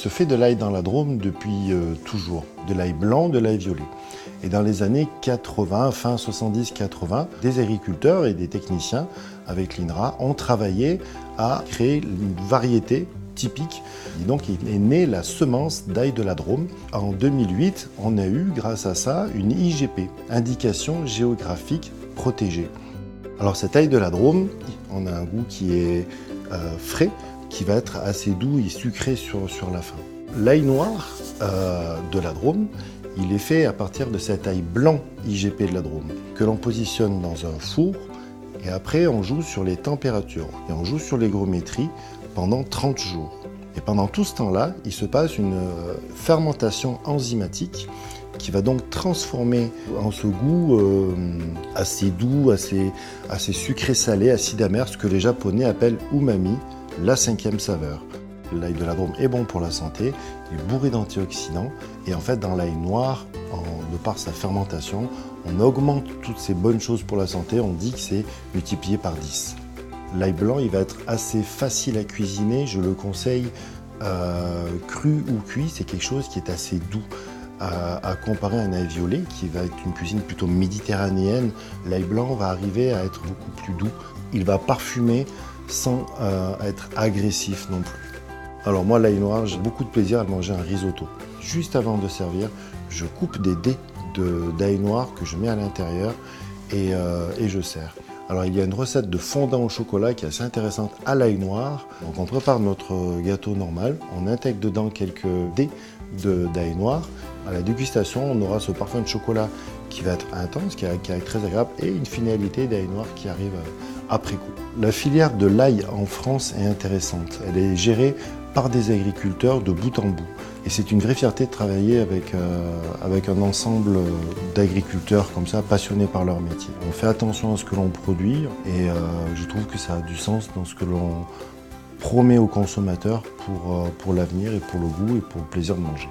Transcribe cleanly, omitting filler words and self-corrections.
se fait de l'ail dans la Drôme depuis toujours, de l'ail blanc, de l'ail violet. Et dans les années 80, fin 70-80, des agriculteurs et des techniciens avec l'INRA ont travaillé à créer une variété typique. Et donc il est né la semence d'ail de la Drôme. En 2008, on a eu, grâce à ça, une IGP, indication géographique protégée. Alors cet ail de la Drôme, on a un goût qui est frais, qui va être assez doux et sucré sur la fin. L'ail noir de la Drôme, il est fait à partir de cet ail blanc IGP de la Drôme, que l'on positionne dans un four, et après on joue sur les températures, et on joue sur l'hygrométrie pendant 30 jours. Et pendant tout ce temps-là, il se passe une fermentation enzymatique qui va donc transformer en ce goût assez doux, assez sucré-salé, acide-amer, ce que les Japonais appellent umami, la 5e saveur. L'ail de la Drôme est bon pour la santé, il est bourré d'antioxydants, et en fait dans l'ail noir, de par sa fermentation, on augmente toutes ces bonnes choses pour la santé, on dit que c'est multiplié par 10. L'ail blanc, il va être assez facile à cuisiner, je le conseille cru ou cuit, c'est quelque chose qui est assez doux. À comparer à un ail violet qui va être une cuisine plutôt méditerranéenne, l'ail blanc va arriver à être beaucoup plus doux. Il va parfumer sans être agressif non plus. Alors moi, l'ail noir, j'ai beaucoup de plaisir à manger un risotto. Juste avant de servir, je coupe des dés d'ail noir que je mets à l'intérieur et je sers. Alors il y a une recette de fondant au chocolat qui est assez intéressante à l'ail noir. Donc on prépare notre gâteau normal, on intègre dedans quelques dés d'ail noir. À la dégustation, on aura ce parfum de chocolat qui va être intense, qui est très agréable, et une finalité d'ail noir qui arrive après coup. La filière de l'ail en France est intéressante. Elle est gérée par des agriculteurs de bout en bout. Et c'est une vraie fierté de travailler avec un ensemble d'agriculteurs comme ça, passionnés par leur métier. On fait attention à ce que l'on produit et je trouve que ça a du sens dans ce que l'on promet aux consommateurs pour l'avenir et pour le goût et pour le plaisir de manger.